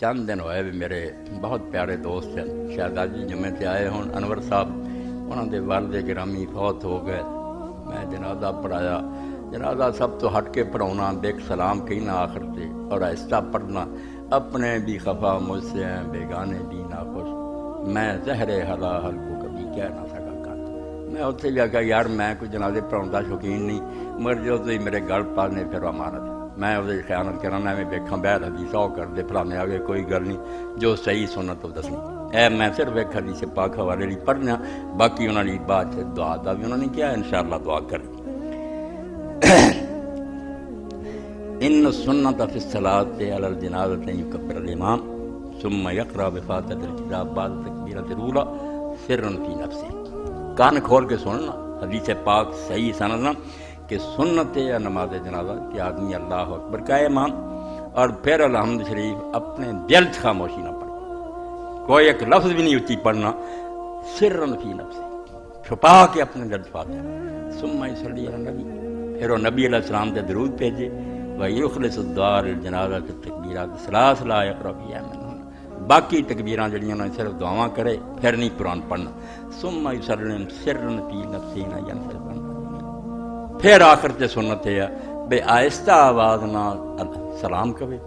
چند دن ہوئے بھی میرے بہت پیارے دوست ہیں شہزادی جمعے سے آئے ہوں انور صاحب، انہوں دے والد گرامی فوت ہو گئے. میں جنازہ پڑھایا. جنازہ سب تو ہٹ کے پڑھانا، دیکھ سلام کہنا آخر سے اور آہستہ پڑھنا. اپنے بھی خفا مجھ سے ہیں، بیگانے بھی ناخوش، میں زہر حلا حل کو کبھی کہہ نہ سکا کر. میں اتنے بھی آگا یار میں کوئی جنازے پڑھاؤں کا شوقین نہیں، مگر جو تو میرے گل پالنے پھر امانت میں وہ خیانت کرنا میں ویکھاں بہر حدیث او کر دے فلانے آگے کوئی گل نہیں، جو صحیح سنت تو دسنی. میں صرف ایک حدیث پاک حوالے لی پڑھنا، باقی انہوں نے بات دعا دا بھی انہوں نے کیا انشاءاللہ دعا کریں. ان سنت فی الصلاۃ علی الجنازۃ یکبر الامام ثم یقرأ بفاتحۃ الکتاب بعد تکبیرۃ الاولی سرا فی نفسہ. کان کھول کے سننا حدیث پاک صحیح سننا کہ سنت یا نماز جنازہ کہ آدمی اللہ اکبر کا امام اور پھر الحمد شریف اپنے دل سے خاموشی نہ پڑھے، کوئی ایک لفظ بھی نہیں اچھی پڑھنا، سرا فی نفسہ چھپا کے اپنے دل سے فاتحہ. ثم یصلی علی النبی، پھر وہ نبی علیہ السلام سے درود بھیجے. وَيُخْلِصُ الدُّعَاءَ لِلْجَنَازَةِ التَّكْبِيرَاتِ الثَّلَاثَ لَا يَقْرَأُ فِيهَا مِنْهُنَّ. باقی تکبیراں جڑیاں انہوں نے صرف دعاواں کرے، پھر نہیں قرآن پڑھنا. ثم يسلم سرا فی نفسہ نہ ينصرف. پھر آخر تے سنت ہے بے آہستہ آواز نہ سلام کرے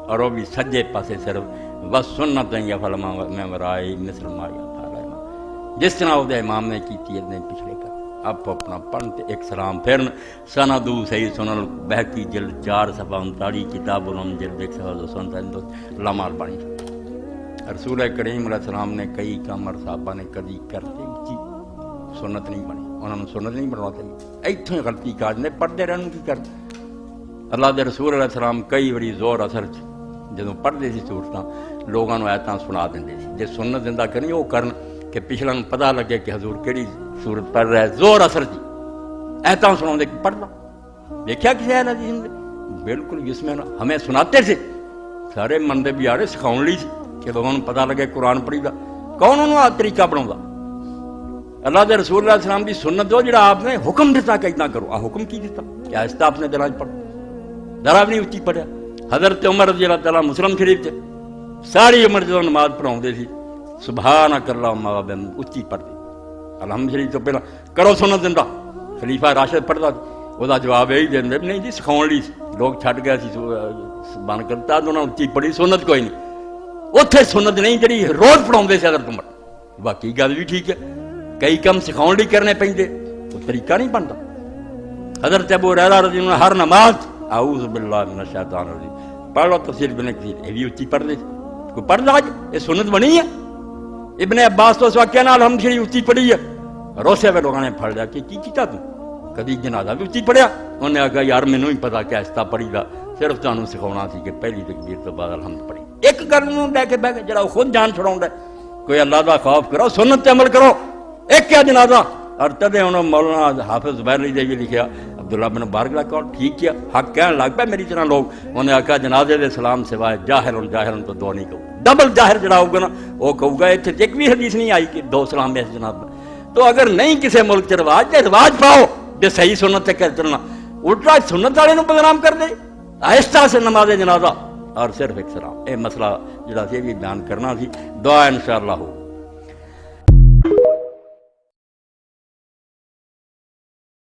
اور وہ بھی سجے پاسے صرف بس سنت یفعل من ورائہ مثل ما یفعل الامام، جس طرح وہ امام نے کی نے پچھلے کر آپ اپنا پڑھتے ایک سلام پھرن. سندو صحیح سنن بہتی جلد 4 صفحہ 39 کتاب العلم جلد 1 صفحہ 239 علامہ البانی. رسول کریم علیہ السلام نے کئی کام اور صحابہ نے کبھی کرتے اچھی سنت نہیں بنی، انہوں نے سنت نہیں بنوا چاہیے. اتوں ہی غلطی کاج نے پڑھتے رہن کی کرتے. اللہ دے رسول علیہ السلام کئی بڑی زور اثر جدوں پڑھتے سی صورتاں لوگوں نے آیتاں سنا دیں سی. جی سنت زندہ کرنی وہ کرن کہ پچھلا پتہ لگے کہ حضور کہڑی صورت پڑھ رہا ہے، زور اثر جی ایتاں سنا دے پڑھنا. دیکھا کسی ہے جی بالکل جس میں ہمیں سناتے تھے سارے مندے بھی آ رہے سکھاؤ لی سی کہ لوگوں کو پتہ لگے قرآن پڑھی دا کون انہوں نے طریقہ بنا. اللہ دے رسول اللہ السلام کی سنت دو جڑا آپ نے حکم دیتا کہ اتنا کرو. حکم کی دیتا کہ آہستہ اپنے دلان پڑھو، ذرا بھی نہیں اچھی پڑھیا. حضرت عمر رضی اللہ تعالیٰ مسلم شریف سے ساری عمر جدوں نماز پڑھاؤں سی سبحانک اللہم وبحمدک اچھی پڑھتے. الحمد شریف تو پہلا کرو سنت زندہ. خلیفہ راشد پڑھتا وہ جواب یہی دے نہیں جی سکھاؤ لی لوگ چھٹ گئے بن کرتا انہوں نے اچھی پڑھی سنت کوئی نہیں. اتنے سنت نہیں جی روز پڑھاؤں سے حضرت عمر. باقی گل بھی ٹھیک ہے کئی کم سکھاؤ لی کرنے پہ وہ طریقہ نہیں بنتا. حضرت ابو ہریرہ رضی اللہ عنہ ہر نماز اعوذ باللہ من الشیطان الرجیم پڑھ لو تفسیر ابن کثیر یہ بھی اچھی پڑھتے کوئی پڑھ لو یہ سنت بنی ہے. ابن عباس تو اس واقعہ نال الحمد شریف اچھی پڑھی ہے. روسے میں لوگوں نے پڑھ لیا کہ کی کیتا تو کدی جنازہ بھی اچھی پڑھیا. انہوں نے آگا یار مینوں ہی پتا کہ آہستہ پڑھی دا صرف تمہیں سکھاؤنا سی کہ پہلی تکبیر تو بعد الحمد پڑھی. ایک گل لے کے بہ کے جڑا خود جان چھڑاؤں کوئی اللہ کا خوف کرو سنت تے عمل کرو. ایک کیا جنازہ اور تدے انہوں مولانا حافظ زبیر علی دے لکھیا عبداللہ بن مبارک کا کہا ٹھیک کیا حق کہنے لگ پہ میری طرح لوگ. انہوں نے آخیا جنازے دے سلام سوائے جاہل تو دو نہیں کہو. ڈبل ظاہر جڑا ہوگا نا وہ کہوں گا اتنے ایک بھی حدیث نہیں آئی کہ 2 سلام اس جناب میں. تو اگر نہیں کسی ملک کے رواج تے رواج پاؤ جو صحیح سنت سے کر چلنا الٹا سنت والے نوں بدنام کر دے. آہستہ سے نماز جنازہ اور صرف ایک سلام. یہ مسئلہ جڑا سی بھی بیان کرنا سی. دعا انشاءاللہ ہو